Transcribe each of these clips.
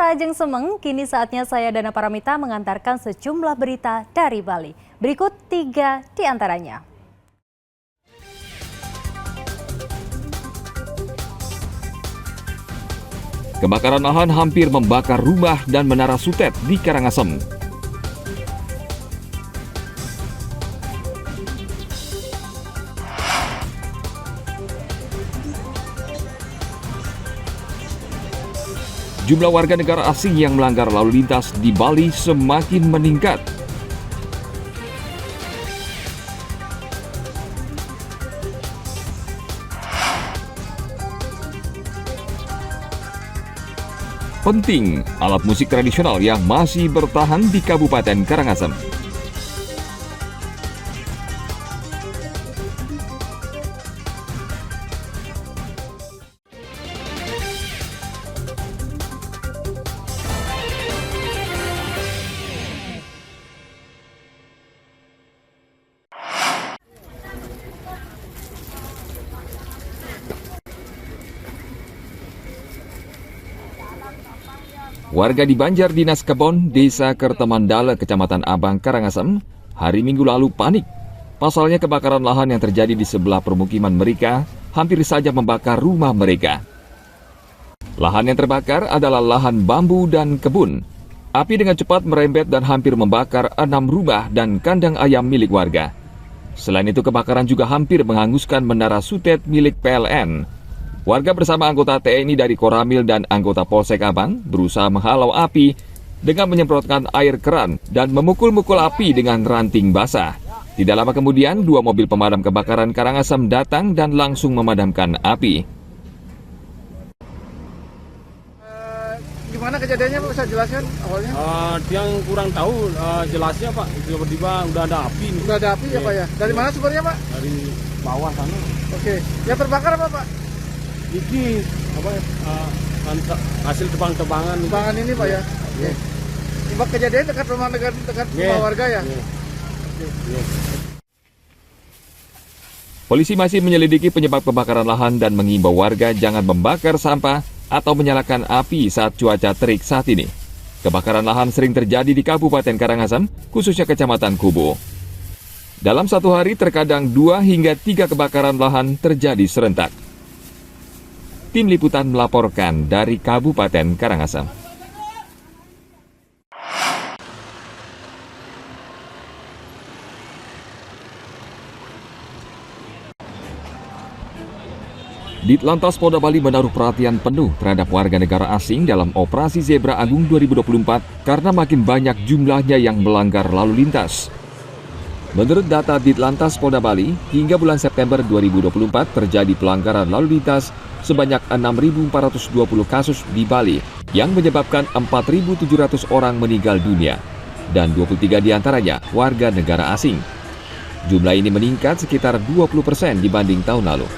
Ajeng Semeng, kini saatnya saya Dana Paramita mengantarkan sejumlah berita dari Bali. Berikut 3 di antaranya. Kebakaran lahan hampir membakar rumah dan menara sutet di Karangasem. Jumlah warga negara asing yang melanggar lalu lintas di Bali semakin meningkat. Penting, alat musik tradisional yang masih bertahan di Kabupaten Karangasem. Warga di Banjar Dinas Kebon, Desa Kertemandala, Kecamatan Abang, Karangasem, hari Minggu lalu panik. Pasalnya kebakaran lahan yang terjadi di sebelah permukiman mereka hampir saja membakar rumah mereka. Lahan yang terbakar adalah lahan bambu dan kebun. Api dengan cepat merembet dan hampir membakar 6 rumah dan kandang ayam milik warga. Selain itu kebakaran juga hampir menghanguskan menara sutet milik PLN. Warga bersama anggota TNI dari Koramil dan anggota Polsek Abang berusaha menghalau api dengan menyemprotkan air keran dan memukul-mukul api dengan ranting basah. Tidak lama kemudian, 2 mobil pemadam kebakaran Karangasem datang dan langsung memadamkan api. Gimana kejadiannya Pak, bisa jelaskan awalnya? Dia kurang tahu jelasnya Pak, tiba-tiba udah ada api. Udah ada api ya Pak ya? Dari mana sumbernya Pak? Dari bawah sana. Oke, yang terbakar apa Pak? Ini hasil tebang-tebangan. Tebangan ini Pak ya? Oke. Sebab kejadian dekat rumah warga ya? Polisi masih menyelidiki penyebab kebakaran lahan dan mengimbau warga jangan membakar sampah atau menyalakan api saat cuaca terik saat ini. Kebakaran lahan sering terjadi di Kabupaten Karangasem, khususnya Kecamatan Kubu. Dalam satu hari terkadang 2 hingga 3 kebakaran lahan terjadi serentak. Tim Liputan melaporkan dari Kabupaten Karangasem. Ditlantas Polda Bali menaruh perhatian penuh terhadap warga negara asing dalam Operasi Zebra Agung 2024 karena makin banyak jumlahnya yang melanggar lalu lintas. Menurut data Ditlantas Polda Bali, hingga bulan September 2024 terjadi pelanggaran lalu lintas sebanyak 6.420 kasus di Bali yang menyebabkan 4.700 orang meninggal dunia dan 23 diantaranya warga negara asing. Jumlah ini meningkat sekitar 20% dibanding tahun lalu.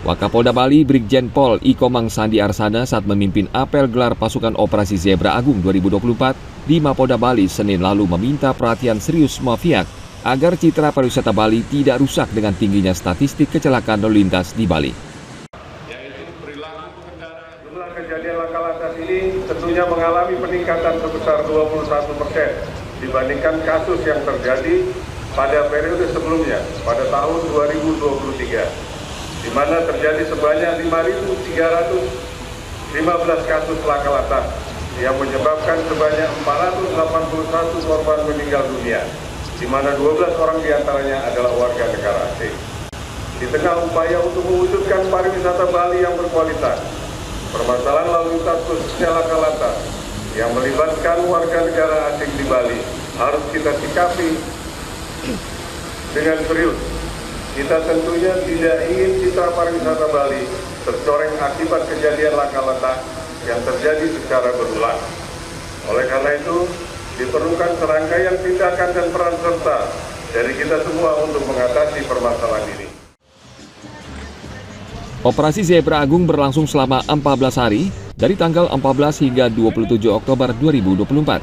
Wakapolda Bali Brigjen Pol Ikomang Sandi Arsana saat memimpin apel gelar pasukan Operasi Zebra Agung 2024 di Mapolda Bali Senin lalu meminta perhatian serius semua pihak agar citra pariwisata Bali tidak rusak dengan tingginya statistik kecelakaan lalu lintas di Bali. Jumlah kejadian laka lantas ini tentunya mengalami peningkatan sebesar 21% dibandingkan kasus yang terjadi pada periode sebelumnya pada tahun 2023, di mana terjadi sebanyak 5.315 kasus laka lantas yang menyebabkan sebanyak 481 korban meninggal dunia, di mana 12 orang diantaranya adalah warga negara asing. Di tengah upaya untuk mewujudkan pariwisata Bali yang berkualitas, permasalahan lalu lintas khususnya laka lantas yang melibatkan warga negara asing di Bali harus kita sikapi dengan serius. Kita tentunya tidak ingin citra pariwisata Bali tercoreng akibat kejadian laka lantas yang terjadi secara berulang. Oleh karena itu, diperlukan serangkaian tindakan dan peran serta dari kita semua untuk mengatasi permasalahan ini. Operasi Zebra Agung berlangsung selama 14 hari dari tanggal 14 hingga 27 Oktober 2024.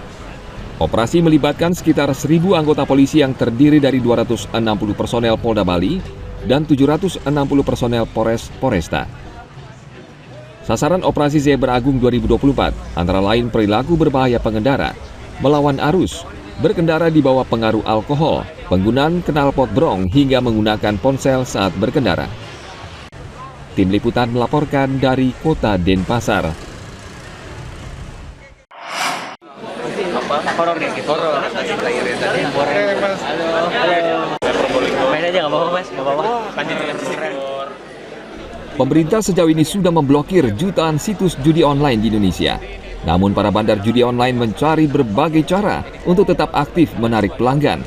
Operasi melibatkan sekitar 1.000 anggota polisi yang terdiri dari 260 personel Polda Bali dan 760 personel Polres Poresta. Sasaran Operasi Zebra Agung 2024 antara lain perilaku berbahaya pengendara, melawan arus, berkendara di bawah pengaruh alkohol, penggunaan knalpot brong hingga menggunakan ponsel saat berkendara. Tim Liputan melaporkan dari Kota Denpasar. Horor nih, gitu. Horor. Main aja nggak apa-apa mas, nggak apa-apa. Pemerintah sejauh ini sudah memblokir jutaan situs judi online di Indonesia. Namun para bandar judi online mencari berbagai cara untuk tetap aktif menarik pelanggan.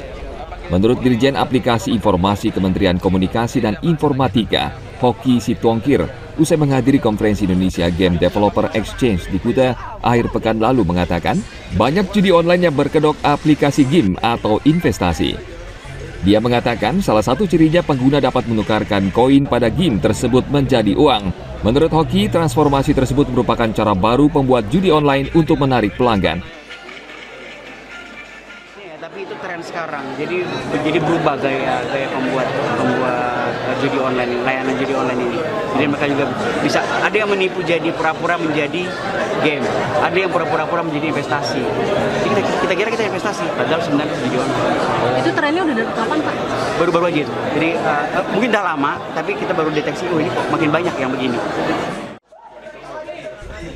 Menurut Dirjen Aplikasi Informasi Kementerian Komunikasi dan Informatika, Hoki Sitongkir, usai menghadiri konferensi Indonesia Game Developer Exchange di Kuta akhir pekan lalu mengatakan, banyak judi online yang berkedok aplikasi game atau investasi. Dia mengatakan salah satu cirinya pengguna dapat menukarkan koin pada game tersebut menjadi uang. Menurut Hoki, transformasi tersebut merupakan cara baru pembuat judi online untuk menarik pelanggan. Tapi itu tren sekarang, jadi berubah gaya pembuat judi online, layanan judi online ini. Jadi mereka juga bisa, ada yang menipu jadi pura-pura menjadi game, ada yang pura-pura menjadi investasi. Jadi kita kira kita investasi, padahal sebenarnya judi online. Itu trennya udah dari kapan Pak? Baru-baru aja itu. Jadi mungkin udah lama, tapi kita baru deteksi, oh ini kok makin banyak yang begini.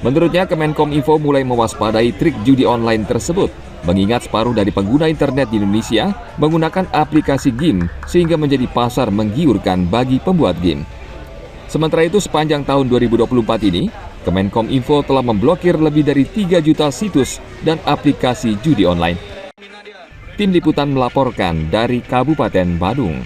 Menurutnya, Kemenkominfo mulai mewaspadai trik judi online tersebut, mengingat separuh dari pengguna internet di Indonesia menggunakan aplikasi game sehingga menjadi pasar menggiurkan bagi pembuat game. Sementara itu, sepanjang tahun 2024 ini, Kemenkominfo telah memblokir lebih dari 3 juta situs dan aplikasi judi online. Tim Liputan melaporkan dari Kabupaten Badung.